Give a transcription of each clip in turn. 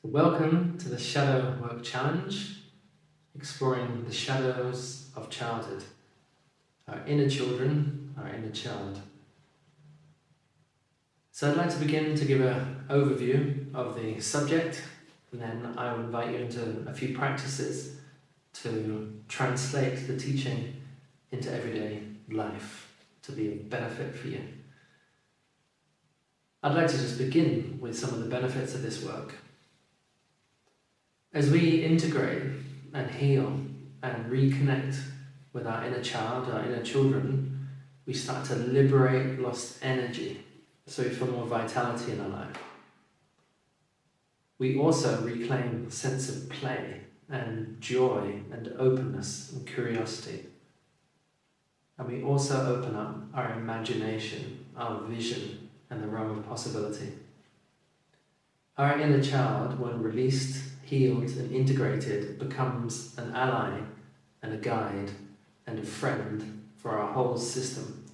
So welcome to the Shadow Work Challenge, exploring the shadows of childhood, our inner children, our inner child. So I'd like to begin to give an overview of the subject, and then I will invite you into a few practices to translate the teaching into everyday life to be of benefit for you. I'd like to just begin with some of the benefits of this work. As we integrate and heal and reconnect with our inner child, our inner children, we start to liberate lost energy, so we feel more vitality in our life. We also reclaim a sense of play and joy and openness and curiosity. And we also open up our imagination, our vision, and the realm of possibility. Our inner child, when released, healed and integrated, becomes an ally and a guide and a friend for our whole system,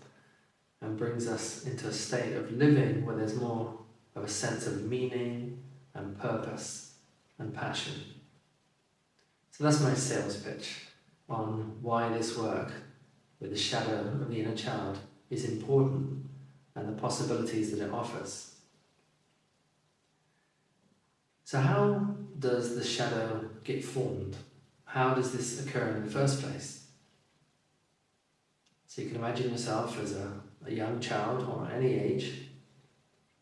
and brings us into a state of living where there's more of a sense of meaning and purpose and passion. So that's my sales pitch on why this work with the shadow of the inner child is important and the possibilities that it offers. So how does the shadow get formed? How does this occur in the first place? So you can imagine yourself as a young child or at any age,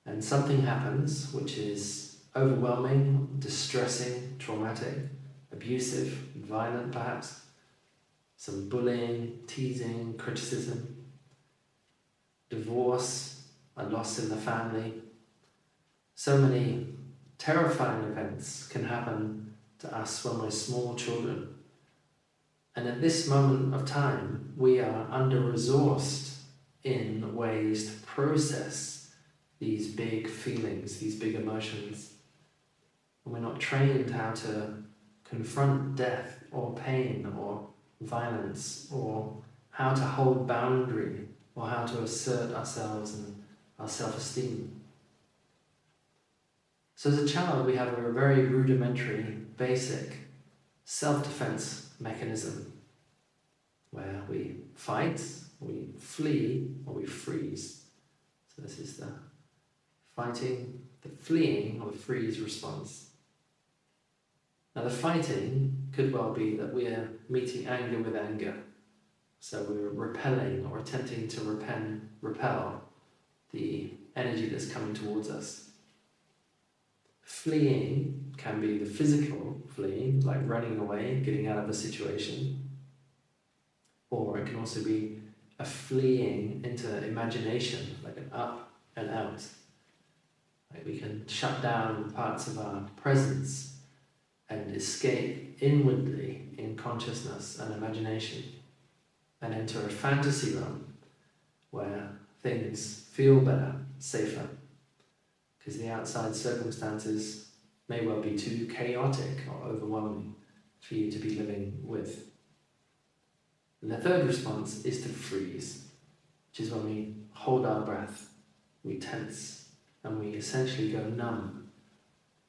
and something happens which is overwhelming, distressing, traumatic, abusive, violent perhaps, some bullying, teasing, criticism, divorce, a loss in the family. So many terrifying events can happen to us when we're small children. And at this moment of time, we are under-resourced in ways to process these big feelings, these big emotions. And we're not trained how to confront death or pain or violence, or how to hold boundary, or how to assert ourselves and our self-esteem. So as a child, we have a very rudimentary, basic self-defense mechanism where we fight, we flee, or we freeze. So this is the fighting, the fleeing, or the freeze response. Now the fighting could well be that we're meeting anger with anger. So we're repelling or attempting to repel the energy that's coming towards us. Fleeing can be the physical fleeing, like running away, getting out of a situation. Or it can also be a fleeing into imagination, like an up and out. Like we can shut down parts of our presence and escape inwardly in consciousness and imagination, and enter a fantasy realm where things feel better, safer, because the outside circumstances may well be too chaotic or overwhelming for you to be living with. And the third response is to freeze, which is when we hold our breath, we tense, and we essentially go numb.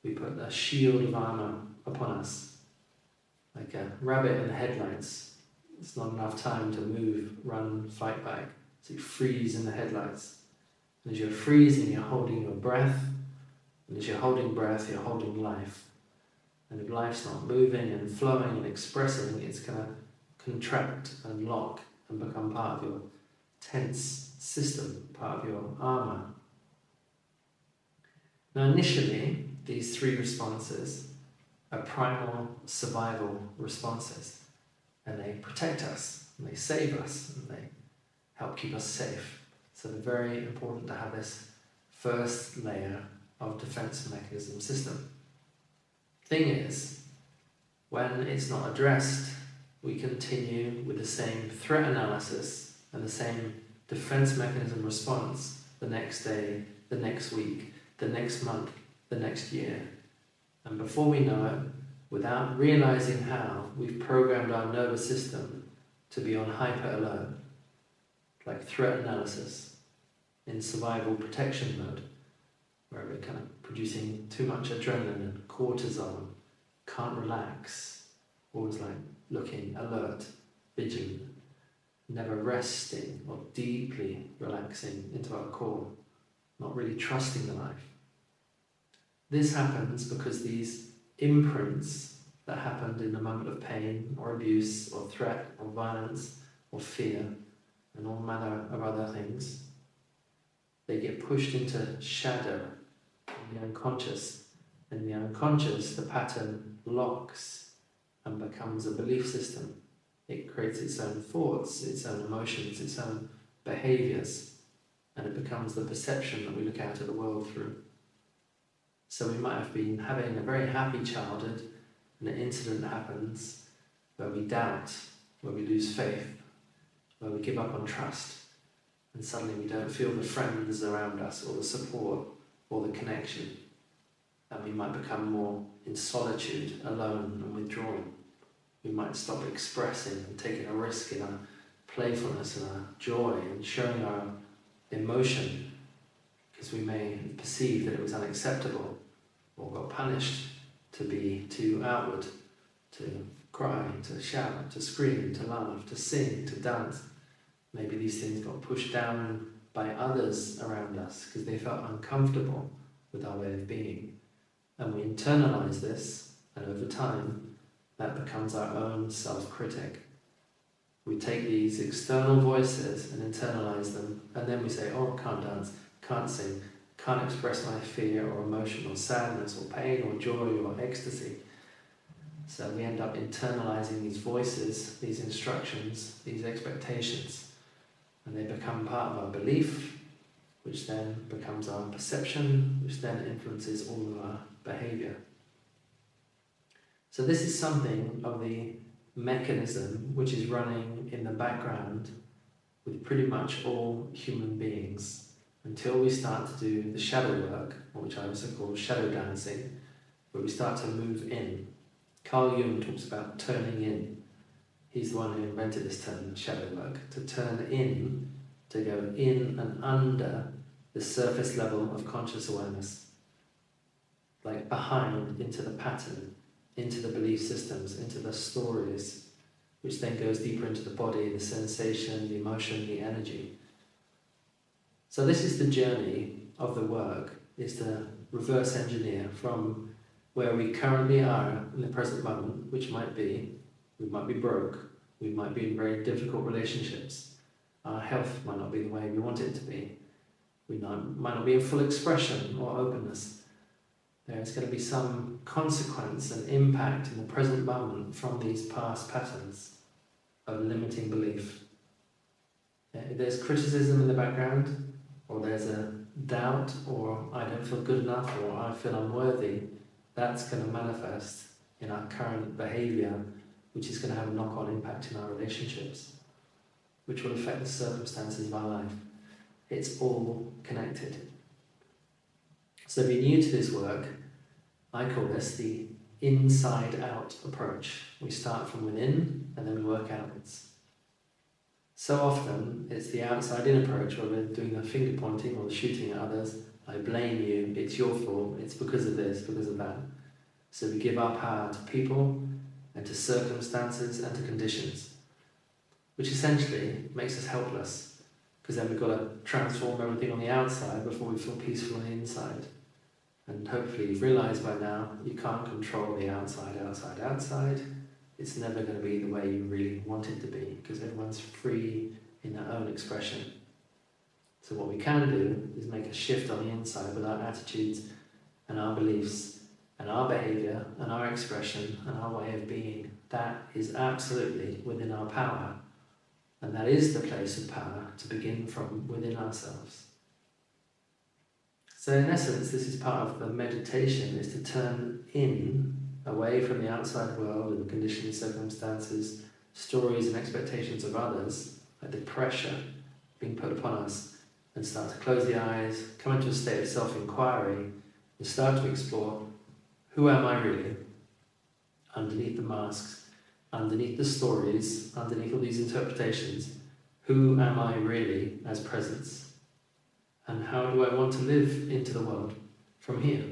We put a shield of armor upon us, like a rabbit in the headlights. It's not enough time to move, run, fight back, so you freeze in the headlights. And as you're freezing, you're holding your breath, and as you're holding breath, you're holding life. And if life's not moving and flowing and expressing, it's going to contract and lock and become part of your tense system, part of your armor. Now initially, these three responses are primal survival responses, and they protect us, and they save us, and they help keep us safe. So they're very important to have this first layer of defense mechanism system. Thing is, when it's not addressed, we continue with the same threat analysis and the same defense mechanism response the next day, the next week, the next month, the next year. And before we know it, without realizing how, we've programmed our nervous system to be on hyper alert, like threat analysis, in survival protection mode, where we're kind of producing too much adrenaline and cortisol, can't relax, always like looking alert, vigilant, never resting or deeply relaxing into our core, not really trusting the life. This happens because these imprints that happened in a moment of pain or abuse or threat or violence or fear and all manner of other things, they get pushed into shadow in the unconscious. In the unconscious, the pattern locks and becomes a belief system. It creates its own thoughts, its own emotions, its own behaviors, and it becomes the perception that we look out at the world through. So we might have been having a very happy childhood, and an incident happens where we doubt, where we lose faith, where we give up on trust, and suddenly we don't feel the friends around us or the support or the connection, and we might become more in solitude, alone and withdrawn. We might stop expressing and taking a risk in our playfulness and our joy and showing our emotion, because we may perceive that it was unacceptable or got punished to be too outward, to cry, to shout, to scream, to laugh, to sing, to dance. Maybe these things got pushed down by others around us because they felt uncomfortable with our way of being. And we internalize this, and over time, that becomes our own self-critic. We take these external voices and internalize them, and then we say, oh, I can't dance, can't sing, can't express my fear or emotion or sadness or pain or joy or ecstasy. So we end up internalizing these voices, these instructions, these expectations, and they become part of our belief, which then becomes our perception, which then influences all of our behavior. So this is something of the mechanism which is running in the background with pretty much all human beings until we start to do the shadow work, which I also call shadow dancing, where we start to move in. Carl Jung talks about turning in. He's the one who invented this term, shadow work, to turn in, to go in and under the surface level of conscious awareness, like behind, into the pattern, into the belief systems, into the stories, which then goes deeper into the body, the sensation, the emotion, the energy. So this is the journey of the work, is to reverse engineer from where we currently are in the present moment, which might be, we might be broke, we might be in very difficult relationships, our health might not be the way we want it to be, we might not be in full expression or openness. There's going to be some consequence and impact in the present moment from these past patterns of limiting belief. If there's criticism in the background, or there's a doubt, or I don't feel good enough, or I feel unworthy, that's going to manifest in our current behaviour, which is going to have a knock-on impact in our relationships, which will affect the circumstances of our life. It's all connected. So if you're new to this work, I call this the inside-out approach. We start from within and then we work outwards. So often it's the outside-in approach where we're doing the finger pointing or the shooting at others. I blame you, it's your fault, it's because of this, because of that. So we give our power to people and to circumstances and to conditions, which essentially makes us helpless, because then we've got to transform everything on the outside before we feel peaceful on the inside. And hopefully you've realised by now you can't control the outside. It's never going to be the way you really want it to be, because everyone's free in their own expression. So what we can do is make a shift on the inside with our attitudes and our beliefs and our behaviour and our expression and our way of being. That is absolutely within our power. And that is the place of power, to begin from within ourselves. So in essence, this is part of the meditation, is to turn in, away from the outside world and the conditions, circumstances, stories and expectations of others, like the pressure being put upon us, and start to close the eyes, come into a state of self-inquiry, and start to explore, who am I really? Underneath the masks, underneath the stories, underneath all these interpretations, who am I really as presence? And how do I want to live into the world? from here.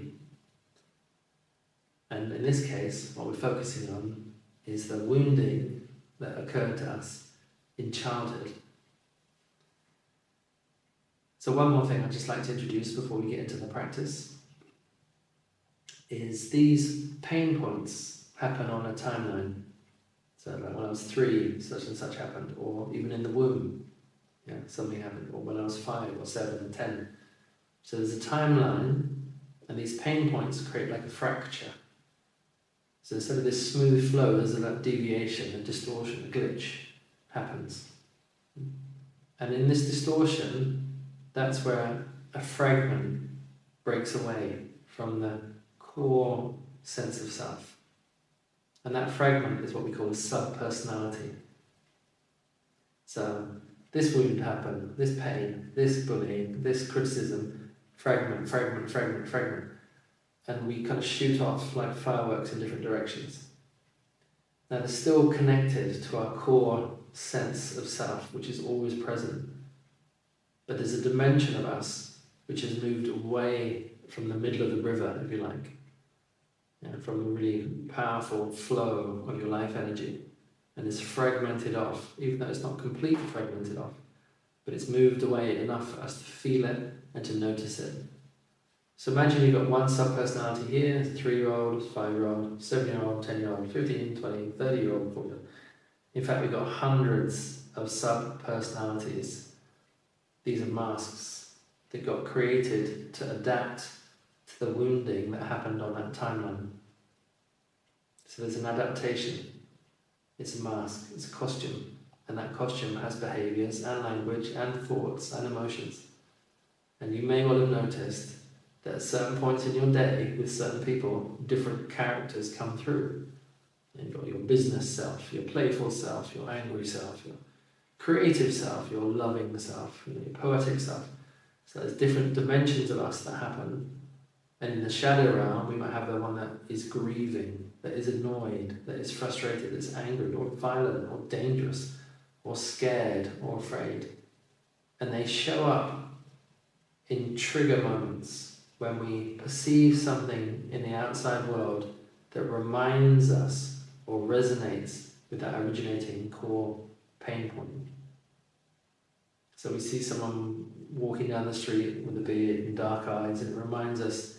And in this case, what we're focusing on is the wounding that occurred to us in childhood. So one more thing I'd just like to introduce before we get into the practice is these pain points happen on a timeline. So like when I was 3, such and such happened, or even in the womb, something happened, or when I was 5 or 7 and 10. So there's a timeline, and these pain points create like a fracture. So instead of this smooth flow, there's a deviation, a distortion, a glitch happens. And in this distortion, that's where a fragment breaks away from the core sense of self. And that fragment is what we call a sub-personality. So this wound happened, this pain, this bullying, this criticism, fragment. And we kind of shoot off like fireworks in different directions. Now they're still connected to our core sense of self, which is always present. But there's a dimension of us which has moved away from the middle of the river, if you like. From a really powerful flow of your life energy, and it's fragmented off, even though it's not completely fragmented off, but it's moved away enough for us to feel it and to notice it. So imagine you've got one sub-personality here, 3-year-old, 5-year-old, 7-year-old, 10-year-old, 15, 20, 30-year-old, 40-year-old. In fact, we've got hundreds of sub-personalities. These are masks that got created to adapt to the wounding that happened on that timeline. So there's an adaptation. It's a mask, it's a costume, and that costume has behaviours and language and thoughts and emotions. And you may well have noticed that at certain points in your day with certain people, different characters come through. You've got your business self, your playful self, your angry self, your creative self, your loving self, your poetic self. So there's different dimensions of us that happen. And in the shadow realm, we might have the one that is grieving, that is annoyed, that is frustrated, that's angry, or violent, or dangerous, or scared, or afraid. And they show up in trigger moments when we perceive something in the outside world that reminds us or resonates with that originating core pain point. So we see someone walking down the street with a beard and dark eyes, and it reminds us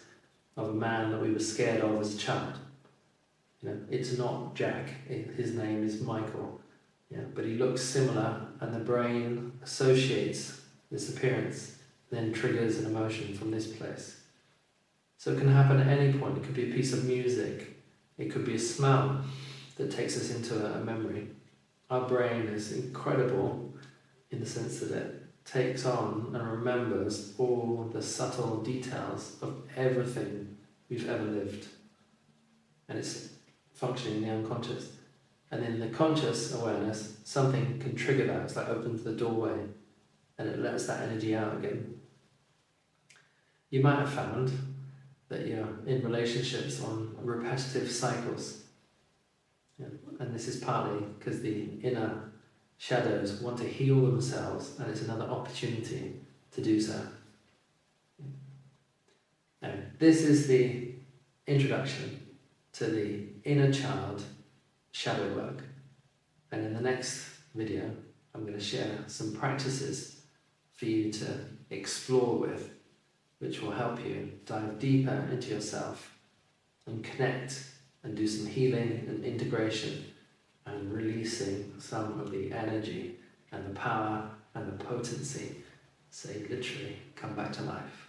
of a man that we were scared of as a child. It's not Jack, his name is Michael, but he looks similar, and the brain associates this appearance, then triggers an emotion from this place. So it can happen at any point. It could be a piece of music, it could be a smell that takes us into a memory. Our brain is incredible in the sense that it takes on and remembers all the subtle details of everything we've ever lived. And it's functioning in the unconscious. And in the conscious awareness, something can trigger that. It's like opens the doorway and it lets that energy out again. You might have found that you're in relationships on repetitive cycles. And this is partly because the inner shadows want to heal themselves, and it's another opportunity to do so. Now, this is the introduction to the inner child shadow work. And in the next video, I'm going to share some practices for you to explore with, which will help you dive deeper into yourself and connect and do some healing and integration and releasing some of the energy and the power and the potency, so you literally come back to life.